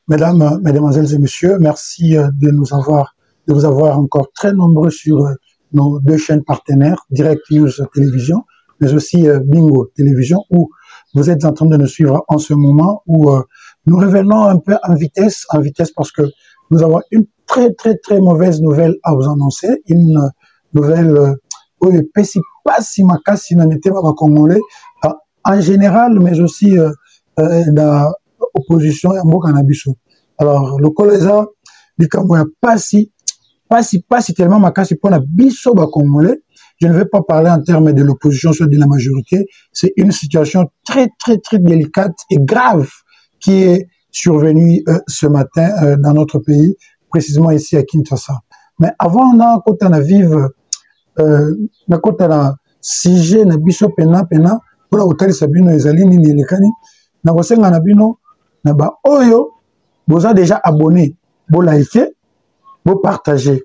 Mesdames, Mesdemoiselles et Messieurs, merci de vous avoir encore très nombreux sur nos deux chaînes partenaires, Direct News Télévision, mais aussi Bingo Télévision, où vous êtes en train de nous suivre en ce moment, où nous revenons un peu en vitesse parce que nous avons une très mauvaise nouvelle à vous annoncer, une nouvelle en général, mais aussi dans l'opposition et en Canabiso. Alors, le collège, pas si tellement makasi pour la biso congolais. Je ne vais pas parler en termes de l'opposition, soit de la majorité. C'est une situation très délicate et grave qui est survenue ce matin dans notre pays, précisément ici à Kinshasa. Mais avant, on a quand on a vivre, quand on a sujet na biso pena pour la hôtel Sabino ezali ni lekani na kosenga na bino na ba oyo boza déjà abonné, bo liker, bo partager.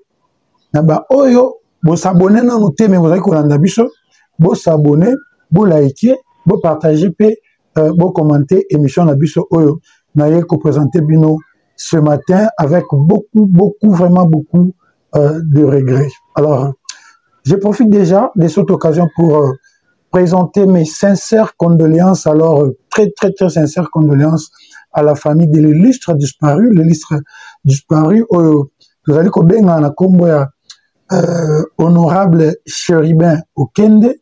Na ba oyo bo s'abonner na nous te mais vous allez kolanda biso, bo s'abonner, bo liker, bo partager pe bo commenter émission na biso oyo na ye ko présenter bino ce matin avec vraiment beaucoup de regrets. Alors, je profite déjà de cette occasion pour présenter mes sincères condoléances, alors très sincères condoléances à la famille de l'illustre disparu, vous allez kobenga na kombo ya honorable Chéribin Okende,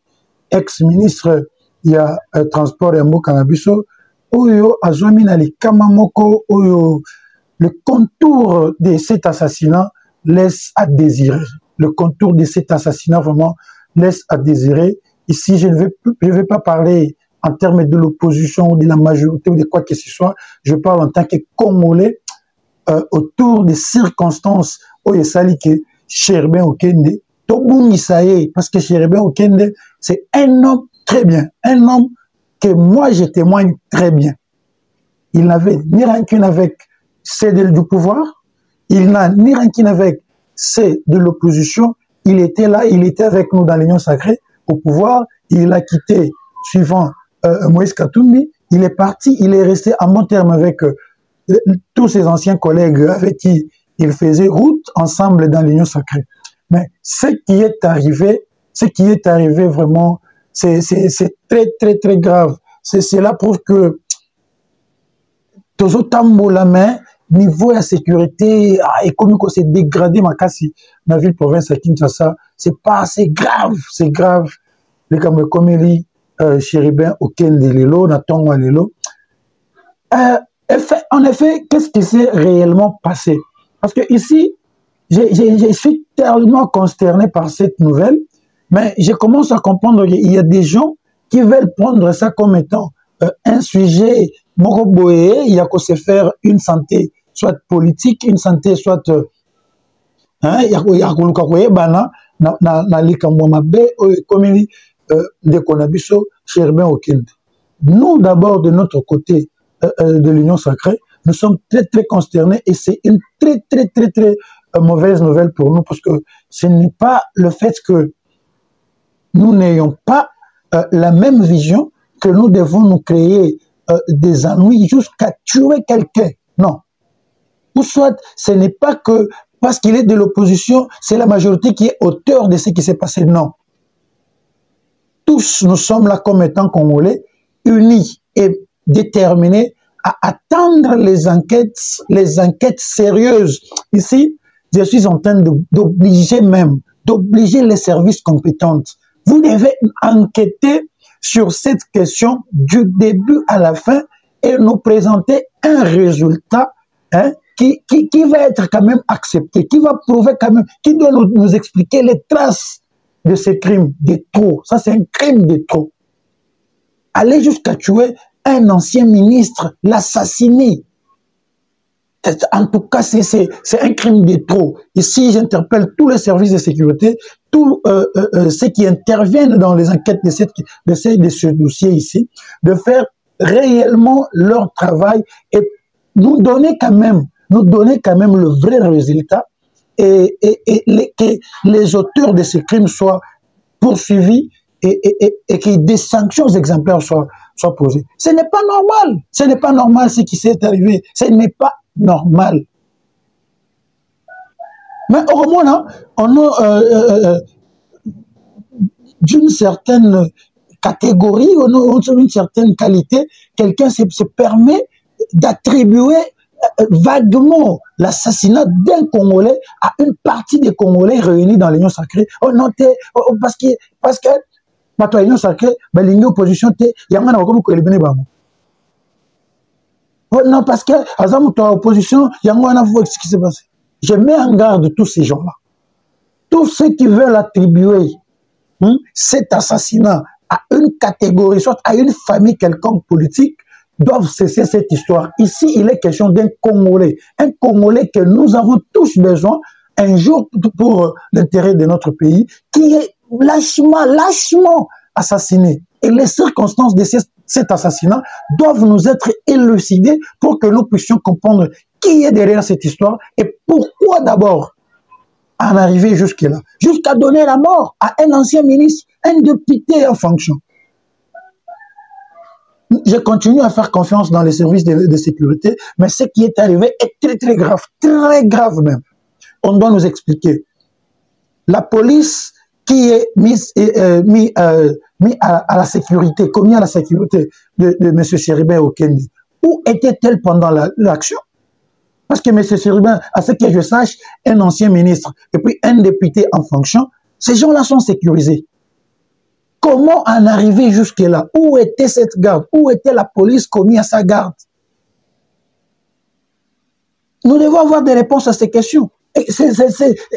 ex-ministre ya transport ya mboka na biso, oyo azwami na likama moko oyo le contour de cet assassinat laisse à désirer. Le contour de cet assassinat vraiment laisse à désirer. Ici, je ne vais pas parler en termes de l'opposition ou de la majorité ou de quoi que ce soit. Je parle en tant que Congolais autour des circonstances où il s'agit que Chéribin Okende, parce que Chéribin Okende, c'est un homme très bien, un homme que moi je témoigne très bien. Il n'avait ni rancune avec ceux du pouvoir, il n'a ni rancune avec ceux de l'opposition. Il était là, il était avec nous dans l'Union sacrée au pouvoir, il a quitté suivant Moïse Katumbi, il est parti, il est resté en bon terme avec tous ses anciens collègues avec qui il faisait route ensemble dans l'Union sacrée. Mais ce qui est arrivé vraiment, c'est très grave. Cela prouve que Tozo Tambo la main, niveau de sécurité économique s'est dégradé makasi dans la ville province à Kinshasa, c'est pas assez grave, c'est grave. Les Kamekomeli Chéribin Okende lelo na tongo lelo. En effet, qu'est-ce qui s'est réellement passé? Parce que ici, je suis tellement consterné par cette nouvelle, mais je commence à comprendre qu'il y a des gens qui veulent prendre ça comme étant un sujet moroboé, il y a qu'à se faire une santé, soit politique, une santé, soit il y a qu'à bana na likambo mabe comme de Konabiso Chéribin Okende. Nous d'abord de notre côté de l'Union sacrée, nous sommes très consternés et c'est une très mauvaise nouvelle pour nous parce que ce n'est pas le fait que nous n'ayons pas la même vision que nous devons nous créer des ennuis jusqu'à tuer quelqu'un. Non. Ou soit, ce n'est pas que parce qu'il est de l'opposition, c'est la majorité qui est auteur de ce qui s'est passé. Non. Tous, nous sommes là comme étant Congolais, unis et déterminés à attendre les enquêtes sérieuses. Ici, je suis en train d'obliger les services compétents. Vous devez enquêter sur cette question du début à la fin et nous présenter un résultat qui va être quand même accepté, qui va prouver quand même, qui doit nous expliquer les traces de ces crimes de trop. Ça, c'est un crime de trop. Aller jusqu'à tuer un ancien ministre, l'assassiner. En tout cas, c'est un crime de trop. Ici, j'interpelle tous les services de sécurité, tous ceux qui interviennent dans les enquêtes de ce dossier ici, de faire réellement leur travail et nous donner quand même le vrai résultat et que les auteurs de ces crimes soient poursuivis et que des sanctions exemplaires soient posées. Ce n'est pas normal ce qui s'est arrivé, ce n'est pas normal. Mais au moins, on a d'une certaine catégorie, on a une certaine qualité, quelqu'un se permet d'attribuer vaguement l'assassinat d'un Congolais à une partie des Congolais réunis dans l'Union sacrée. Oh non, parce que ma l'Union sacrée, l'Union opposition, il y a un éliminer. Oh non, parce que opposition, il y a un ce qui s'est passé. Je mets en garde tous ces gens-là. Tous ceux qui veulent attribuer cet assassinat à une catégorie, soit à une famille quelconque politique, doivent cesser cette histoire. Ici, il est question d'un Congolais. Un Congolais que nous avons tous besoin un jour pour l'intérêt de notre pays, qui est lâchement assassiné. Et les circonstances de cet assassinat doivent nous être élucidées pour que nous puissions comprendre qui est derrière cette histoire et pourquoi d'abord en arriver jusque-là, jusqu'à donner la mort à un ancien ministre, un député en fonction. Je continue à faire confiance dans les services de sécurité, mais ce qui est arrivé est très très grave même. On doit nous expliquer. La police qui est mise à la sécurité, commis à la sécurité de M. Chéribin Okende, où était-elle pendant l'action? Parce que M. Chéribin, à ce que je sache, un ancien ministre et puis un député en fonction, ces gens-là sont sécurisés. Comment en arriver jusque-là? Où était cette garde? Où était la police commise à sa garde? Nous devons avoir des réponses à ces questions.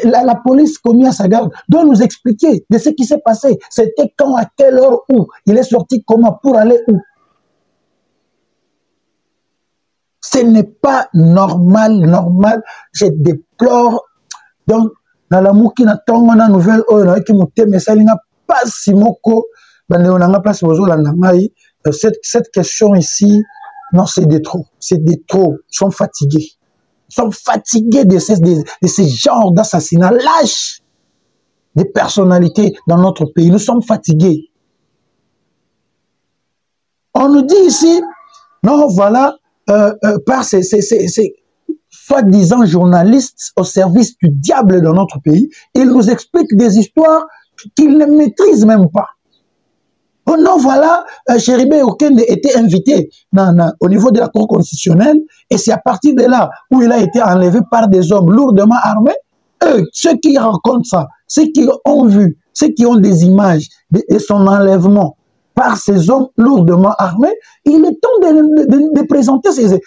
La police commise à sa garde doit nous expliquer de ce qui s'est passé. C'était quand, à quelle heure, où? Il est sorti comment? Pour aller où? Ce n'est pas normal. Je déplore. Donc, dans la mouki na tongo na nouvelle oyo qui mouté mais ça n'a pas si moko place cette question ici, non, c'est de trop. C'est de trop. Ils sont fatigués. Ils sont fatigués de ces genres d'assassinats lâches des personnalités dans notre pays. Nous sommes fatigués. On nous dit ici, non, voilà, par ces soi-disant journalistes au service du diable dans notre pays, ils nous expliquent des histoires qu'ils ne maîtrisent même pas. Oh non, voilà, Chéribin Okende était invité au niveau de la Cour constitutionnelle et c'est à partir de là où il a été enlevé par des hommes lourdement armés. Eux, ceux qui racontent ça, ceux qui ont vu, ceux qui ont des images de son enlèvement par ces hommes lourdement armés, il est temps de présenter ces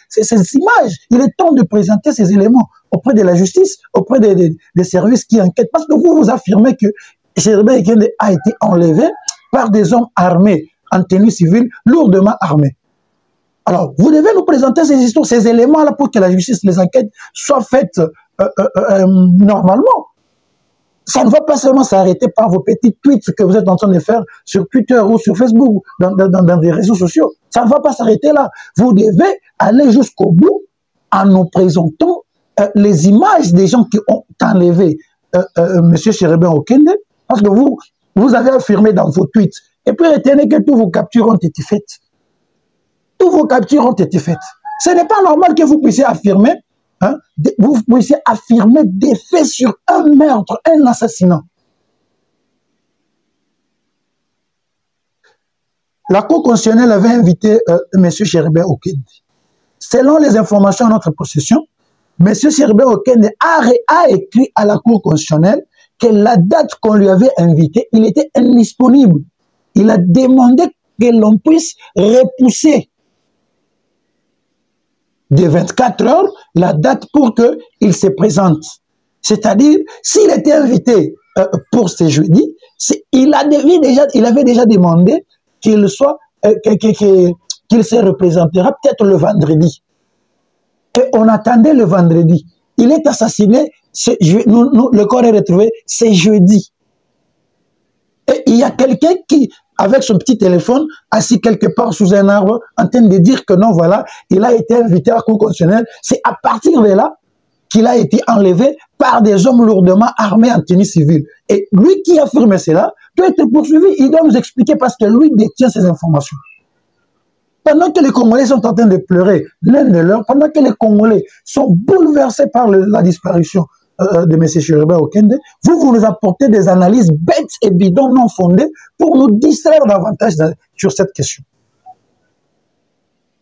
images, il est temps de présenter ces éléments auprès de la justice, auprès des services qui enquêtent. Parce que vous affirmez que Chéribin Okende a été enlevé par des hommes armés, en tenue civile, lourdement armés. Alors, vous devez nous présenter ces histoires, ces éléments-là pour que la justice, les enquêtes soient faites normalement. Ça ne va pas seulement s'arrêter par vos petits tweets que vous êtes en train de faire sur Twitter ou sur Facebook, dans des réseaux sociaux. Ça ne va pas s'arrêter là. Vous devez aller jusqu'au bout en nous présentant les images des gens qui ont enlevé M. Chéribin Okende, parce que vous avez affirmé dans vos tweets, et puis retenez que tous vos captures ont été faites. Tous vos captures ont été faites. Ce n'est pas normal que vous puissiez affirmer, des faits sur un meurtre, un assassinat. La Cour constitutionnelle avait invité M. Chéribin Okende. Selon les informations à notre possession, M. Chéribin Okende a écrit à la Cour constitutionnelle que la date qu'on lui avait invité, il était indisponible. Il a demandé que l'on puisse repousser de 24 heures la date pour qu'il se présente. C'est-à-dire, s'il était invité pour ce jeudi, il avait déjà demandé qu'il se représentera peut-être le vendredi. Et on attendait le vendredi. Il est assassiné, le corps est retrouvé, c'est jeudi. Et il y a quelqu'un qui, avec son petit téléphone, assis quelque part sous un arbre, en train de dire que non, voilà, il a été invité à la Cour constitutionnelle. C'est à partir de là qu'il a été enlevé par des hommes lourdement armés en tenue civile. Et lui qui affirme cela doit être poursuivi. Il doit nous expliquer parce que lui détient ces informations. Pendant que les Congolais sont en train de pleurer l'un de l'autre, pendant que les Congolais sont bouleversés par la disparition de M. Chérubin Okende, vous nous apportez des analyses bêtes et bidons non fondées pour nous distraire davantage sur cette question.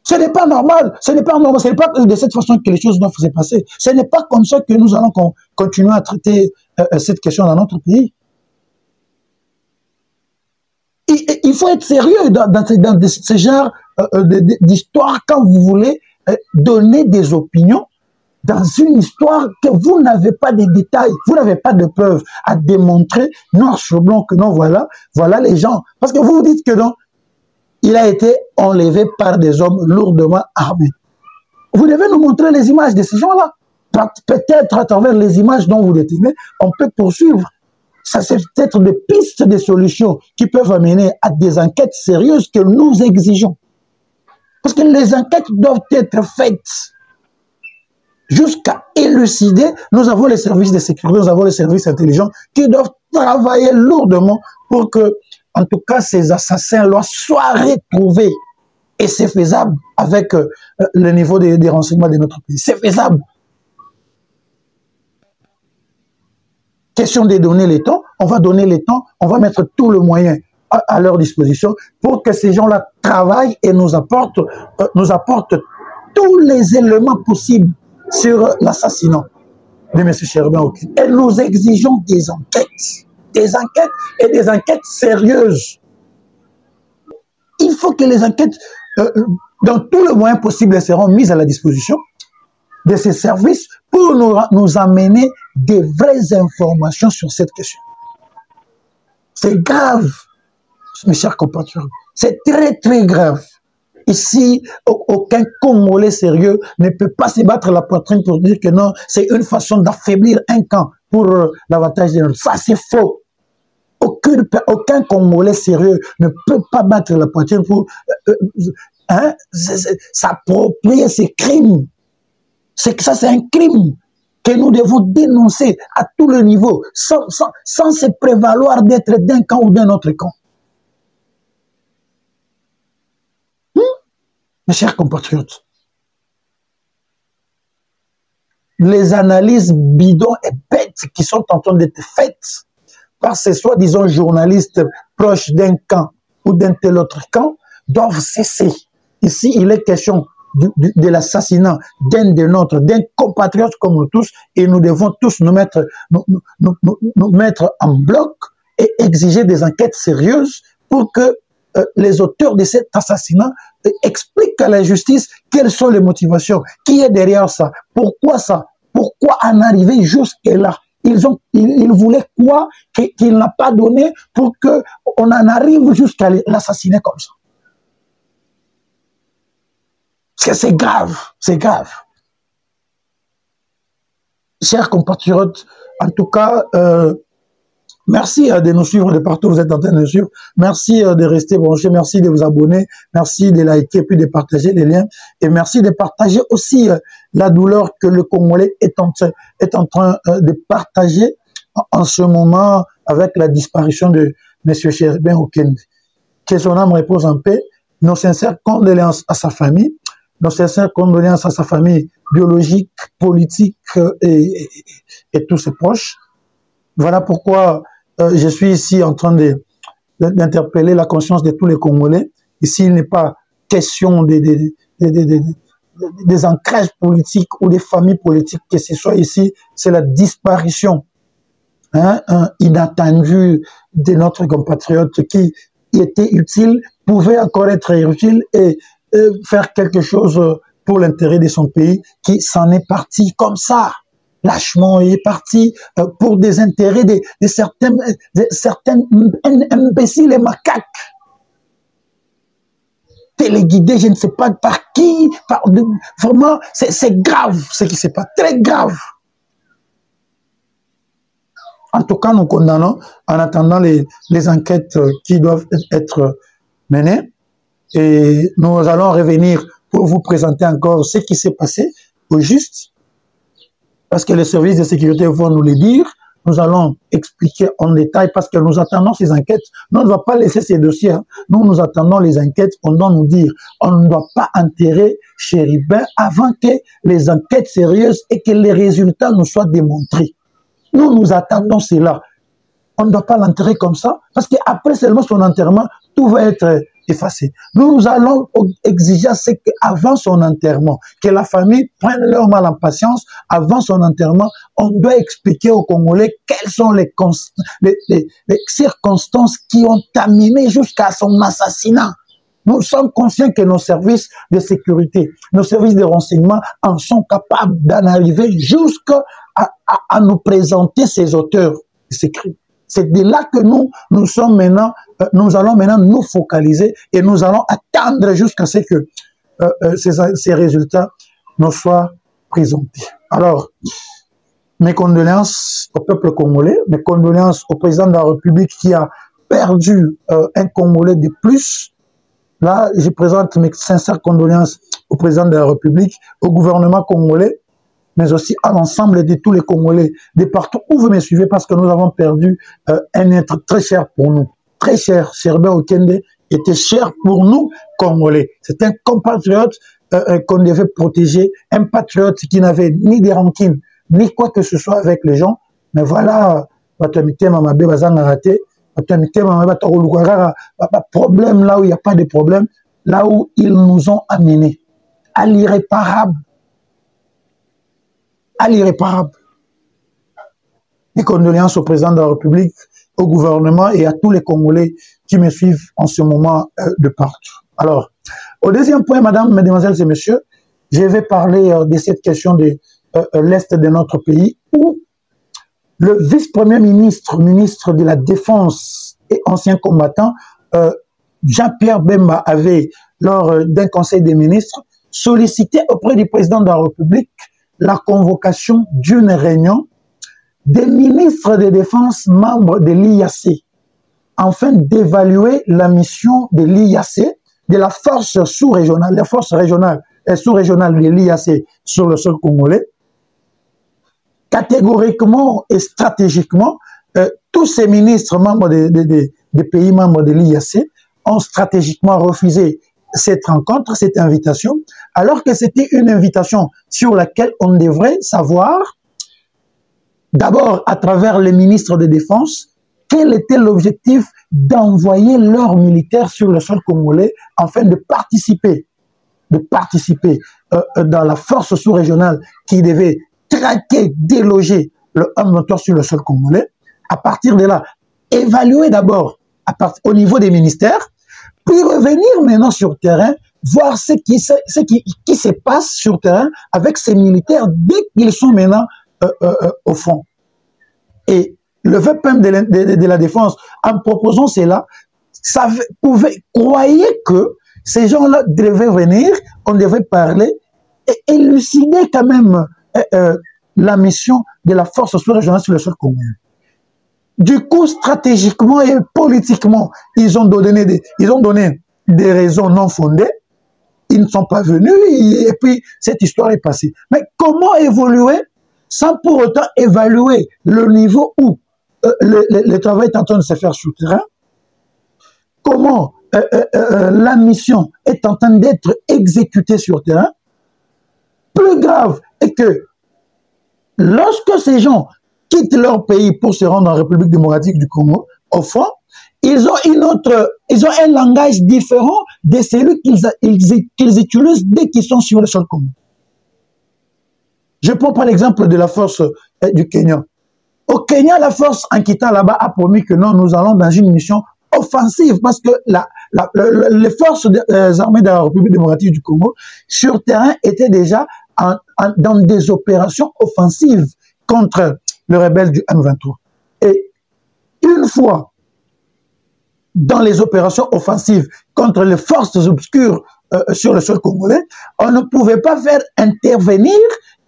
Ce n'est pas normal, ce n'est pas normal, ce n'est pas de cette façon que les choses doivent se passer. Ce n'est pas comme ça que nous allons continuer à traiter cette question dans notre pays. Il faut être sérieux dans ce genre d'histoire quand vous voulez donner des opinions dans une histoire que vous n'avez pas de détails, vous n'avez pas de preuves à démontrer noir sur blanc que non, voilà les gens. Parce que vous dites que non, il a été enlevé par des hommes lourdement armés. Vous devez nous montrer les images de ces gens-là. Peut-être à travers les images dont vous détenez, on peut poursuivre. Ça, c'est peut-être des pistes de solutions qui peuvent amener à des enquêtes sérieuses que nous exigeons. Parce que les enquêtes doivent être faites jusqu'à élucider. Nous avons les services de sécurité, nous avons les services intelligents qui doivent travailler lourdement pour que, en tout cas, ces assassins-là soient retrouvés. Et c'est faisable avec le niveau des renseignements de notre pays. C'est faisable. Question de donner les temps, on va donner les temps, on va mettre tout le moyen à leur disposition pour que ces gens-là travaillent et nous apportent tous les éléments possibles sur l'assassinat de M. Chérubin Okende. Et nous exigeons des enquêtes et des enquêtes sérieuses. Il faut que les enquêtes, dans tout le moyen possible, seront mises à la disposition de ces services pour nous amener des vraies informations sur cette question. C'est grave, mes chers compatriotes. C'est très, très grave. Ici, aucun Congolais sérieux ne peut pas se battre la poitrine pour dire que non, c'est une façon d'affaiblir un camp pour l'avantage des nôtres. Ça, c'est faux. Aucun Congolais sérieux ne peut pas battre la poitrine pour s'approprier ces crimes. C'est que ça, c'est un crime que nous devons dénoncer à tous les niveaux, sans se prévaloir d'être d'un camp ou d'un autre camp. Mes chers compatriotes, les analyses bidons et bêtes qui sont en train d'être faites par ces soi-disant journalistes proches d'un camp ou d'un tel autre camp doivent cesser. Ici, il est question de l'assassinat d'un de nôtres, d'un compatriote comme nous tous, et nous devons tous nous mettre en bloc et exiger des enquêtes sérieuses pour que les auteurs de cet assassinat expliquent à la justice quelles sont les motivations, qui est derrière ça, pourquoi en arriver jusque-là. Ils voulaient quoi qu'il n'a pas donné pour qu'on en arrive jusqu'à l'assassiner comme ça. Parce que c'est grave, c'est grave. Chers compatriotes, en tout cas, merci de nous suivre de partout où vous êtes en train de nous suivre. Merci de rester branchés, merci de vous abonner, merci de liker, puis de partager les liens. Et merci de partager aussi la douleur que le Congolais est en train de partager en ce moment avec la disparition de M. Chérubin Okende. Que son âme repose en paix. Nos sincères condoléances à sa famille. Nos sincères condoléances à sa famille biologique, politique et tous ses proches. Voilà pourquoi je suis ici en train d'interpeller la conscience de tous les Congolais. Ici, il n'est pas question des ancrages politiques ou des familles politiques que ce soit ici. C'est la disparition inattendue de notre compatriote qui était utile, pouvait encore être utile et faire quelque chose pour l'intérêt de son pays, qui s'en est parti comme ça. Lâchement, il est parti pour des intérêts de certains imbéciles et macaques. Téléguidés, je ne sais pas par qui. Vraiment, c'est grave ce qui s'est passé, très grave. En tout cas, nous condamnons en attendant les enquêtes qui doivent être menées. Et nous allons revenir pour vous présenter encore ce qui s'est passé au juste. Parce que les services de sécurité vont nous le dire, nous allons expliquer en détail parce que nous attendons ces enquêtes. Nous ne va pas laisser ces dossiers. Hein. Nous attendons les enquêtes. On doit nous dire, on ne doit pas enterrer Chérubin avant que les enquêtes sérieuses et que les résultats nous soient démontrés. Nous attendons cela. On ne doit pas l'enterrer comme ça, parce qu'après seulement son enterrement, tout va être effacé. Nous allons exiger qu'avant son enterrement, que la famille prenne leur mal en patience, avant son enterrement, on doit expliquer aux Congolais quelles sont les circonstances qui ont amené jusqu'à son assassinat. Nous sommes conscients que nos services de sécurité, nos services de renseignement en sont capables d'en arriver jusqu'à nous présenter ces auteurs de ces crimes. C'est de là que nous sommes maintenant, nous allons maintenant nous focaliser et nous allons attendre jusqu'à ce que ces résultats nous soient présentés. Alors, mes condoléances au peuple congolais, mes condoléances au président de la République qui a perdu un Congolais de plus. Là, je présente mes sincères condoléances au président de la République, au gouvernement congolais, mais aussi à l'ensemble de tous les Congolais, de partout où vous me suivez, parce que nous avons perdu un être très cher pour nous. Très cher. Chérubin Okende était cher pour nous, Congolais. C'est un compatriote qu'on devait protéger, un patriote qui n'avait ni des rancines, ni quoi que ce soit avec les gens. Mais voilà, problème là où il n'y a pas de problème, là où ils nous ont amenés à l'irréparable. À l'irréparable. Mes condoléances au président de la République, au gouvernement et à tous les Congolais qui me suivent en ce moment de partout. Alors, au deuxième point, mesdames, mesdemoiselles et messieurs, je vais parler de cette question de l'Est de notre pays où le vice-premier ministre, ministre de la Défense et ancien combattant, Jean-Pierre Bemba avait, lors d'un conseil des ministres, sollicité auprès du président de la République la convocation d'une réunion des ministres de défense membres de l'IAC, afin d'évaluer la mission de l'IAC, de la force sous-régionale, la force régionale et sous-régionale de l'IAC sur le sol congolais. Catégoriquement et stratégiquement, tous ces ministres membres des pays membres de l'IAC ont stratégiquement refusé cette rencontre, cette invitation, alors que c'était une invitation sur laquelle on devrait savoir, d'abord à travers les ministres de défense, quel était l'objectif d'envoyer leurs militaires sur le sol congolais afin de participer dans la force sous-régionale qui devait traquer, déloger le M23 sur le sol congolais. À partir de là, évaluer d'abord au niveau des ministères, puis revenir maintenant sur terrain, voir ce qui se passe sur terrain avec ces militaires dès qu'ils sont maintenant au front. Et le VPM de la Défense, en proposant cela, croyez que ces gens-là devaient venir, on devait parler et élucider quand même la mission de la force sous-régionale sur le sol congolais. Du coup, stratégiquement et politiquement, ils ont donné des raisons non fondées. Ils ne sont pas venus et puis cette histoire est passée. Mais comment évoluer sans pour autant évaluer le niveau où le travail est en train de se faire sur le terrain? Comment la mission est en train d'être exécutée sur le terrain? Plus grave est que lorsque ces gens quittent leur pays pour se rendre en République démocratique du Congo, au fond, ils ont un langage différent de celui qu'ils utilisent dès qu'ils sont sur le sol commun. Je prends par l'exemple de la force du Kenya. Au Kenya, la force, en quittant là-bas, a promis que non, nous allons dans une mission offensive parce que les forces armées de la République démocratique du Congo, sur terrain, étaient déjà dans des opérations offensives contre le rebelle du M23. Et une fois dans les opérations offensives contre les forces obscures sur le sol congolais, on ne pouvait pas faire intervenir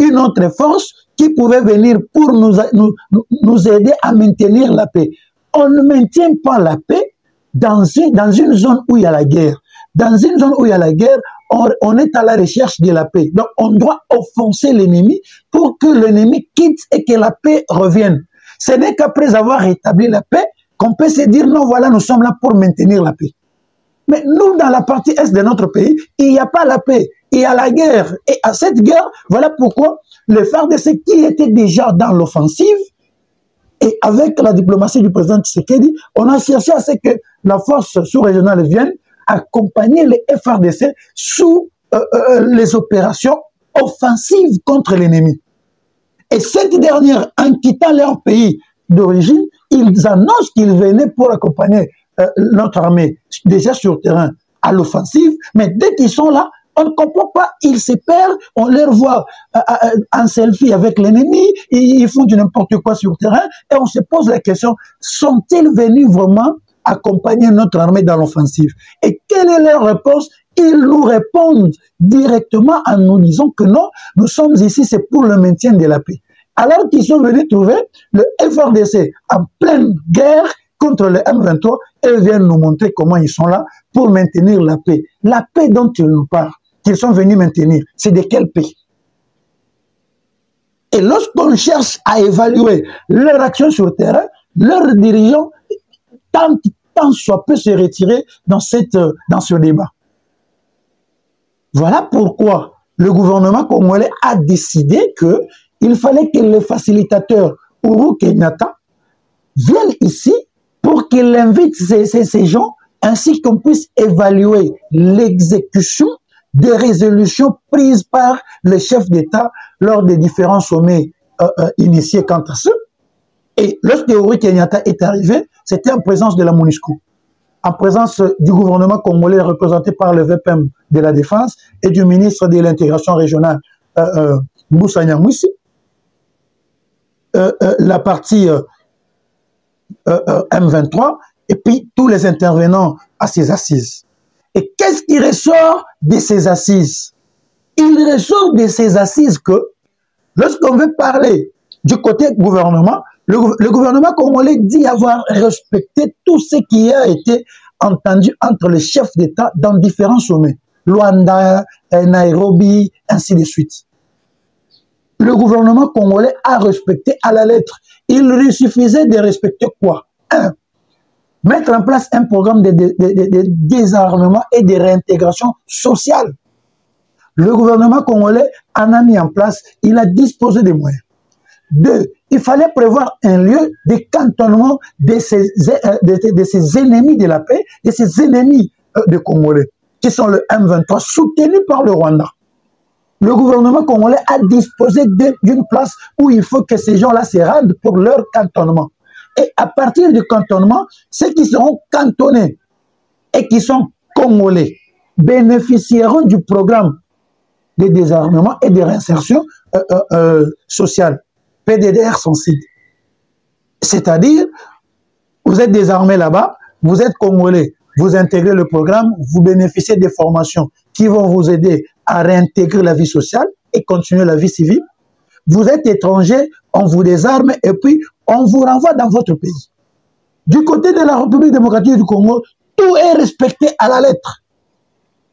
une autre force qui pouvait venir pour nous aider à maintenir la paix. On ne maintient pas la paix dans une zone où il y a la guerre. Dans une zone où il y a la guerre, on est à la recherche de la paix. Donc, on doit offenser l'ennemi pour que l'ennemi quitte et que la paix revienne. Ce n'est qu'après avoir rétabli la paix qu'on peut se dire non, voilà, nous sommes là pour maintenir la paix. Mais nous, dans la partie est de notre pays, il n'y a pas la paix, il y a la guerre. Et à cette guerre, voilà pourquoi le FARDC qui était déjà dans l'offensive, et avec la diplomatie du président Tshisekedi, on a cherché à ce que la force sous-régionale vienne accompagner les FARDC sous les opérations offensives contre l'ennemi. Et cette dernière, en quittant leur pays d'origine, ils annoncent qu'ils venaient pour accompagner notre armée, déjà sur terrain, à l'offensive, mais dès qu'ils sont là, on ne comprend pas, ils se perdent, on les voit en selfie avec l'ennemi, ils font du n'importe quoi sur terrain, et on se pose la question, sont-ils venus vraiment accompagner notre armée dans l'offensive? Et quelle est leur réponse? Ils nous répondent directement en nous disant que non, nous sommes ici, c'est pour le maintien de la paix. Alors qu'ils sont venus trouver le FARDC en pleine guerre contre le M23, et viennent nous montrer comment ils sont là pour maintenir la paix. La paix dont ils nous parlent, qu'ils sont venus maintenir, c'est de quelle paix? Et lorsqu'on cherche à évaluer leur action sur le terrain, leurs dirigeants tant soit peu se retirer dans ce débat. Voilà pourquoi le gouvernement congolais a décidé qu'il fallait que le facilitateur Uhuru Kenyatta vienne ici pour qu'il invite ces gens ainsi qu'on puisse évaluer l'exécution des résolutions prises par les chefs d'État lors des différents sommets initiés quant à ceux. Et lorsque Uhuru Kenyatta est arrivé, c'était en présence de la MONUSCO, en présence du gouvernement congolais représenté par le VPM de la Défense et du ministre de l'Intégration régionale, Moussa Nyamwisi, la partie M23, et puis tous les intervenants à ces assises. Et qu'est-ce qui ressort de ces assises? Il ressort de ces assises que, lorsqu'on veut parler du côté gouvernement, le gouvernement congolais dit avoir respecté tout ce qui a été entendu entre les chefs d'État dans différents sommets, Luanda, Nairobi, ainsi de suite. Le gouvernement congolais a respecté à la lettre. Il lui suffisait de respecter quoi? Un, mettre en place un programme de désarmement et de réintégration sociale. Le gouvernement congolais en a mis en place, il a disposé des moyens. Deux, il fallait prévoir un lieu de cantonnement de ces ennemis de la paix, de ces ennemis de Congolais, qui sont le M23, soutenus par le Rwanda. Le gouvernement congolais a disposé d'une place où il faut que ces gens-là se rendent pour leur cantonnement. Et à partir du cantonnement, ceux qui seront cantonnés et qui sont congolais bénéficieront du programme de désarmement et de réinsertion sociale, PDDR sans site. C'est-à-dire, vous êtes désarmés là-bas, vous êtes congolais, vous intégrez le programme, vous bénéficiez des formations qui vont vous aider à réintégrer la vie sociale et continuer la vie civile. Vous êtes étranger, on vous désarme et puis on vous renvoie dans votre pays. Du côté de la République démocratique du Congo, tout est respecté à la lettre.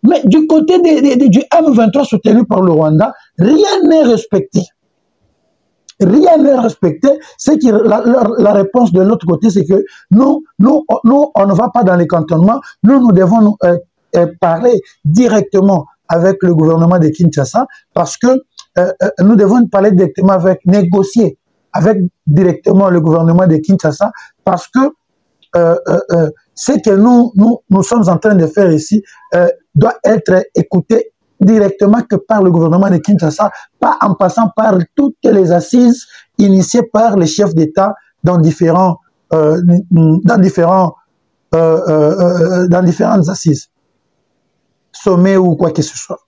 Mais du côté du M23 soutenu par le Rwanda, rien n'est respecté. Rien n'est respecté. La réponse de l'autre côté, c'est que nous, on ne va pas dans les cantonnements. Nous devons parler directement avec le gouvernement de Kinshasa parce que nous devons parler directement négocier avec directement le gouvernement de Kinshasa parce que ce que nous sommes en train de faire ici doit être écouté directement que par le gouvernement de Kinshasa, pas en passant par toutes les assises initiées par les chefs d'État dans différentes assises, sommets ou quoi que ce soit.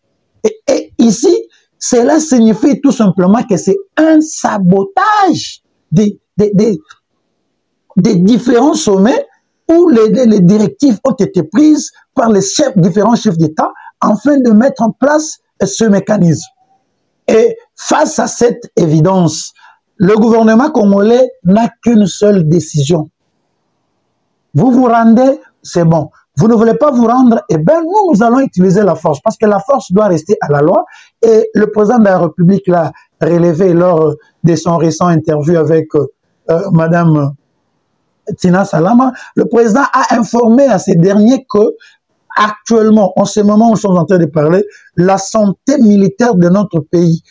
Et ici, cela signifie tout simplement que c'est un sabotage des différents sommets où les directives ont été prises par les différents chefs d'État afin de mettre en place ce mécanisme. Et face à cette évidence, le gouvernement congolais n'a qu'une seule décision. Vous vous rendez, c'est bon. Vous ne voulez pas vous rendre, eh bien nous allons utiliser la force, parce que la force doit rester à la loi. Et le président de la République l'a relevé lors de son récent interview avec Madame Tina Salama, le président a informé à ces derniers que actuellement, en ce moment où nous sommes en train de parler, la santé militaire de notre pays,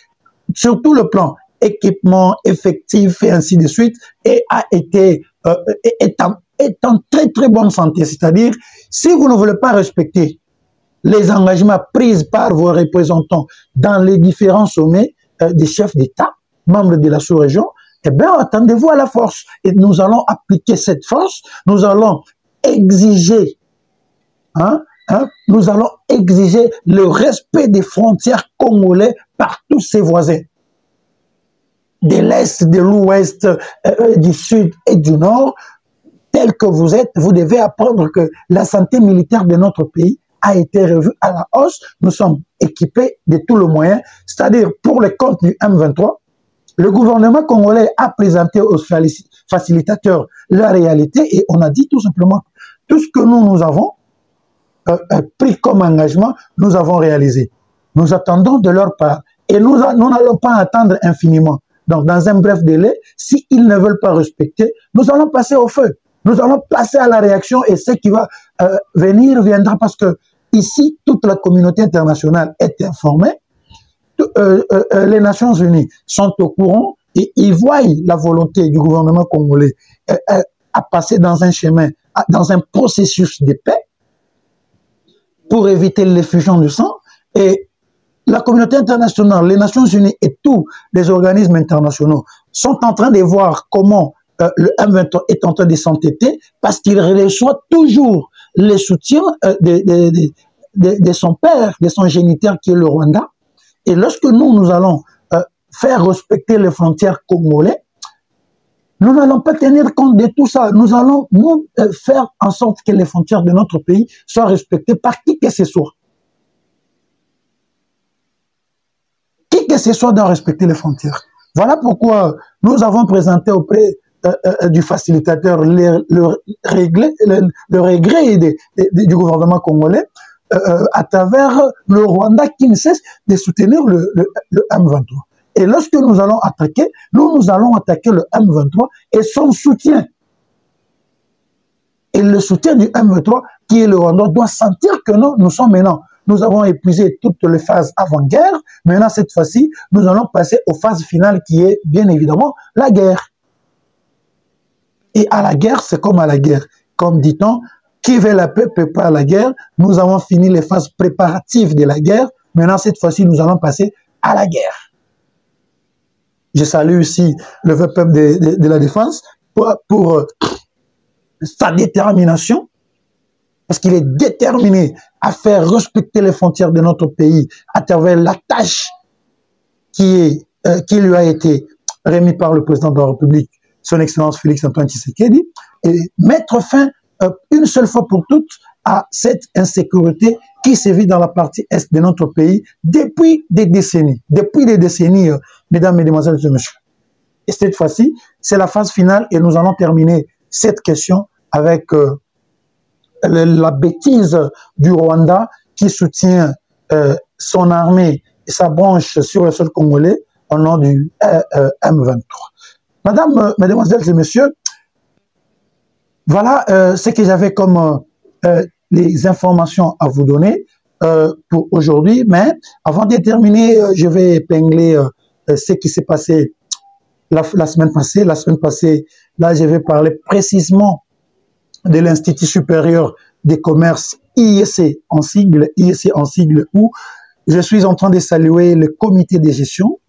sur tout le plan équipement, effectif et ainsi de suite, est en très très bonne santé. C'est-à-dire, si vous ne voulez pas respecter les engagements pris par vos représentants dans les différents sommets des chefs d'État, membres de la sous-région, eh bien, attendez-vous à la force. Et nous allons appliquer cette force, nous allons exiger, nous allons exiger le respect des frontières congolais par tous ses voisins. De l'Est, de l'Ouest, du Sud et du Nord, tel que vous êtes, vous devez apprendre que la santé militaire de notre pays a été revue à la hausse. Nous sommes équipés de tous les moyens, c'est-à-dire pour le compte du M23, le gouvernement congolais a présenté aux facilitateurs la réalité et on a dit tout simplement tout ce que nous avons pris comme engagement, nous avons réalisé. Nous attendons de leur part et nous n'allons pas attendre infiniment. Donc, dans un bref délai, s'ils ne veulent pas respecter, nous allons passer au feu. Nous allons passer à la réaction et ce qui va venir viendra parce que ici, toute la communauté internationale est informée. Les Nations Unies sont au courant et ils voient la volonté du gouvernement congolais à passer dans un chemin, dans un processus de paix pour éviter l'effusion du sang. Et la communauté internationale, les Nations Unies et tous les organismes internationaux sont en train de voir comment le M23 est en train de s'entêter parce qu'il reçoit toujours le soutien de son père, de son géniteur qui est le Rwanda. Et lorsque nous allons faire respecter les frontières congolaises, nous n'allons pas tenir compte de tout ça. Nous allons faire en sorte que les frontières de notre pays soient respectées par qui que ce soit. Qui que ce soit doit respecter les frontières. Voilà pourquoi nous avons présenté auprès du facilitateur le regret du gouvernement congolais à travers le Rwanda qui ne cesse de soutenir le M23. Et lorsque nous allons attaquer, nous allons attaquer le M23 et son soutien. Et le soutien du M23, qui est le Rwanda, doit sentir que nous sommes maintenant. Nous avons épuisé toutes les phases avant-guerre. Maintenant, cette fois-ci, nous allons passer aux phases finales qui est, bien évidemment, la guerre. Et à la guerre, c'est comme à la guerre. Comme dit-on, qui veut la paix prépare la guerre. Nous avons fini les phases préparatives de la guerre. Maintenant, cette fois-ci, nous allons passer à la guerre. Je salue aussi le peuple de la défense pour sa détermination, parce qu'il est déterminé à faire respecter les frontières de notre pays à travers la tâche qui lui a été remise par le président de la République, son Excellence Félix-Antoine Tshisekedi, et mettre fin une seule fois pour toutes à cette insécurité qui sévit dans la partie est de notre pays depuis des décennies. Depuis des décennies, mesdames, mesdemoiselles et messieurs. Et cette fois-ci, c'est la phase finale et nous allons terminer cette question avec la bêtise du Rwanda qui soutient son armée et sa branche sur le sol congolais au nom du M23. Madame, mesdemoiselles et messieurs, voilà ce que j'avais comme les informations à vous donner pour aujourd'hui. Mais avant de terminer, je vais épingler ce qui s'est passé la semaine passée. La semaine passée, là, je vais parler précisément de l'Institut supérieur des commerces IEC en sigle, où je suis en train de saluer le comité de gestion,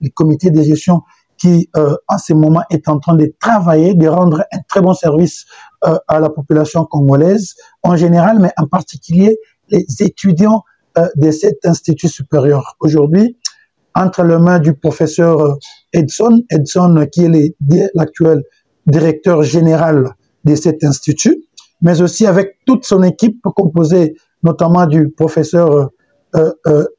qui en ce moment est en train de travailler, de rendre un très bon service à la population congolaise en général, mais en particulier les étudiants de cet institut supérieur. Aujourd'hui, entre les mains du professeur Edson qui est l'actuel directeur général de cet institut, mais aussi avec toute son équipe composée notamment du professeur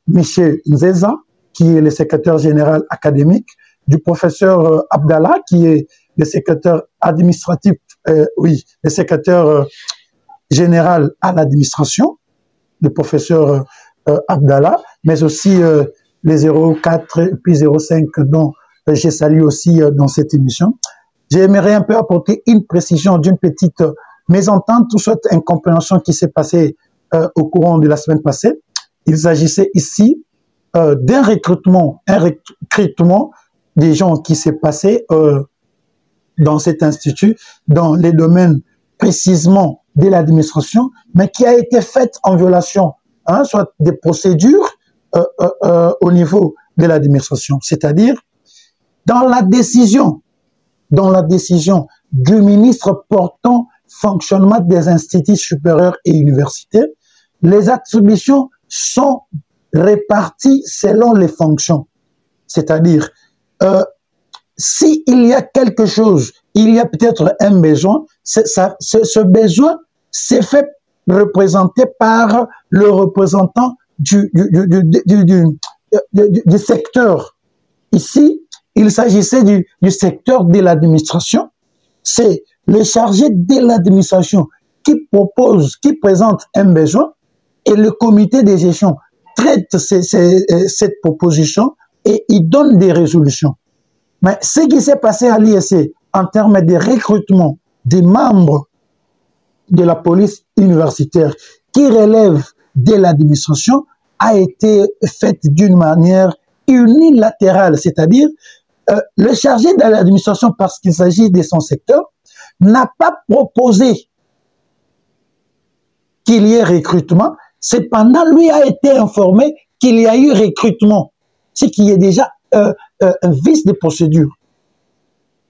Michel Nzeza, qui est le secrétaire général académique, du professeur Abdallah, qui est le secrétaire administratif, le secrétaire général à l'administration, le professeur Abdallah, mais aussi les 04 et puis 05 dont j'ai salué aussi dans cette émission. j'aimerais un peu apporter une précision d'une petite mésentente ou soit incompréhension qui s'est passée au courant de la semaine passée. Il s'agissait ici d'un recrutement, des gens qui s'est passé dans cet institut, dans les domaines précisément de l'administration, mais qui a été faite en violation, hein, soit des procédures au niveau de l'administration, c'est-à-dire dans la décision du ministre portant fonctionnement des instituts supérieurs et universitaires, les attributions sont réparties selon les fonctions. C'est-à-dire, s'il y a quelque chose, il y a peut-être un besoin, ce besoin s'est fait représenter par le représentant du secteur. Ici, il s'agissait du secteur de l'administration. C'est le chargé de l'administration qui propose, qui présente un besoin et le comité de gestion traite cette proposition et il donne des résolutions. Mais ce qui s'est passé à l'ISC en termes de recrutement des membres de la police universitaire qui relève de l'administration a été fait d'une manière unilatérale, c'est-à-dire le chargé de l'administration, parce qu'il s'agit de son secteur, n'a pas proposé qu'il y ait recrutement, cependant lui a été informé qu'il y a eu recrutement, ce qui est déjà un vice de procédure.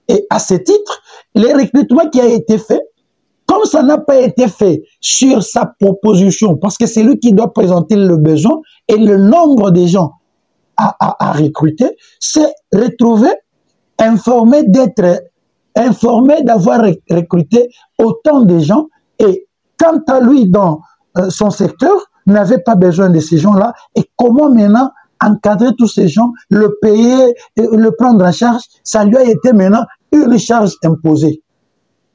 Et à ce titre, le recrutement qui a été fait, comme ça n'a pas été fait sur sa proposition, parce que c'est lui qui doit présenter le besoin et le nombre de gens à recruter, s'est retrouvé informé d'avoir recruté autant de gens et quant à lui dans son secteur, n'avait pas besoin de ces gens-là et comment maintenant encadrer tous ces gens, le payer, le prendre en charge, ça lui a été maintenant une charge imposée.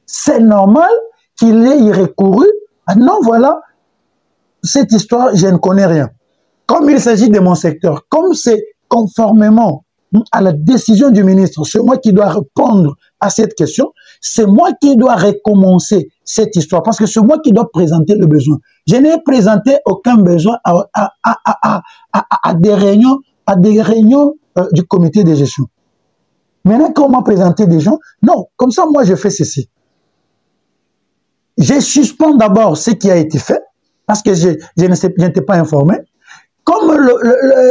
C'est normal qu'il ait y recouru. Ah non, voilà, cette histoire, je ne connais rien. Comme il s'agit de mon secteur, comme c'est conformément à la décision du ministre, c'est moi qui dois répondre à cette question, c'est moi qui dois recommencer cette histoire, parce que c'est moi qui dois présenter le besoin. Je n'ai présenté aucun besoin à des réunions, du comité de gestion. Maintenant, quand on m'a présenté des gens, non, comme ça, moi, je fais ceci. Je suspends d'abord ce qui a été fait, parce que je n'étais pas informé. Comme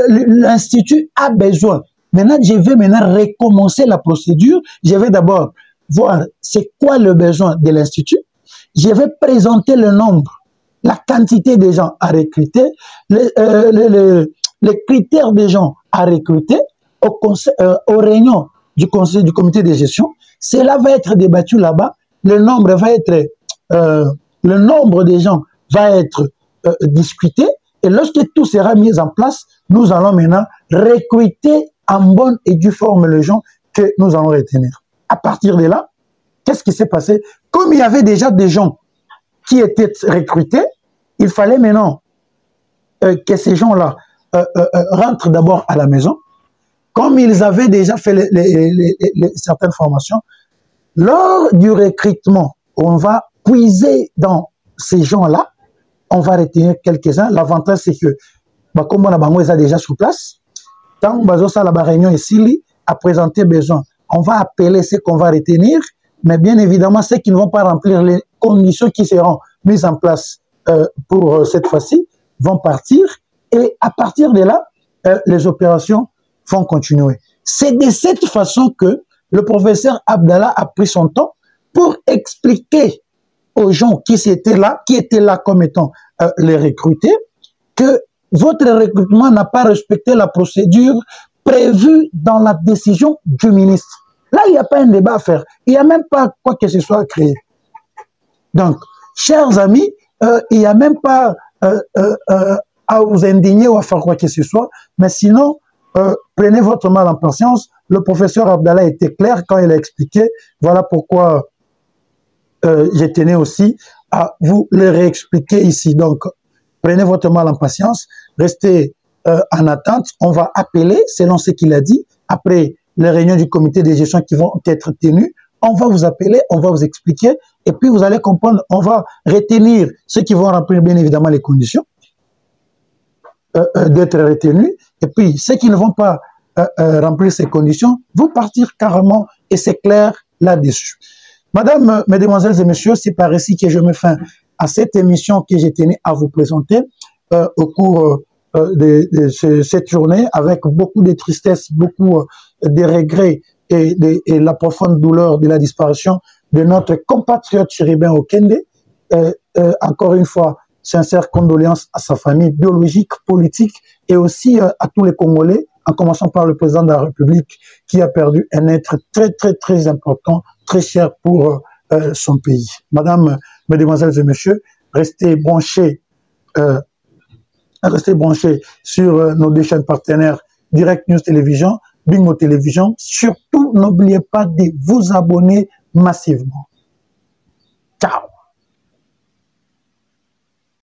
l'Institut a besoin, maintenant, je vais recommencer la procédure. Je vais d'abord voir c'est quoi le besoin de l'Institut. Je vais présenter le nombre, la quantité de gens à recruter, les critères des gens à recruter aux réunions du comité de gestion. Cela va être débattu là-bas. Le nombre des gens va être discuté. Et lorsque tout sera mis en place, nous allons maintenant recruter en bonne et due forme les gens que nous allons retenir. À partir de là, qu'est-ce qui s'est passé? Comme il y avait déjà des gens qui étaient recrutés, il fallait maintenant que ces gens-là rentrent d'abord à la maison. Comme ils avaient déjà fait certaines formations, lors du recrutement, on va puiser dans ces gens-là, on va retenir quelques-uns. L'avantage, c'est que, comme on a déjà sur place, quand on va la réunion ici, à présenter besoin, on va appeler ce qu'on va retenir, mais bien évidemment, ceux qui ne vont pas remplir les conditions qui seront mises en place pour cette fois-ci vont partir. Et à partir de là, les opérations vont continuer. C'est de cette façon que le professeur Abdallah a pris son temps pour expliquer aux gens qui étaient là comme étant les recrutés, que votre recrutement n'a pas respecté la procédure prévue dans la décision du ministre. Là, il n'y a pas un débat à faire. Il n'y a même pas quoi que ce soit à créer. Donc, chers amis, il n'y a même pas à vous indigner ou à faire quoi que ce soit, mais sinon, prenez votre mal en patience. Le professeur Abdallah était clair quand il a expliqué. Voilà pourquoi je tenais aussi à vous le réexpliquer ici. Donc, prenez votre mal en patience, restez en attente. On va appeler, selon ce qu'il a dit, après les réunions du comité de gestion qui vont être tenues, on va vous appeler, on va vous expliquer, et puis vous allez comprendre, on va retenir ceux qui vont remplir bien évidemment les conditions d'être retenus, et puis ceux qui ne vont pas remplir ces conditions vont partir carrément, et c'est clair là-dessus. Madame, mesdemoiselles et messieurs, c'est par ici que je mets fin à cette émission que j'ai tenu à vous présenter au cours de cette journée, avec beaucoup de tristesse, beaucoup de regrets et la profonde douleur de la disparition de notre compatriote chérubin Okende. Encore une fois, sincères condoléances à sa famille biologique, politique et aussi à tous les Congolais, en commençant par le président de la République qui a perdu un être très, très, très important, très cher pour son pays. Madame, mesdemoiselles et messieurs, restez branchés sur nos deux chaînes partenaires Direct News Télévision, Bingo Télévision. Surtout, n'oubliez pas de vous abonner massivement.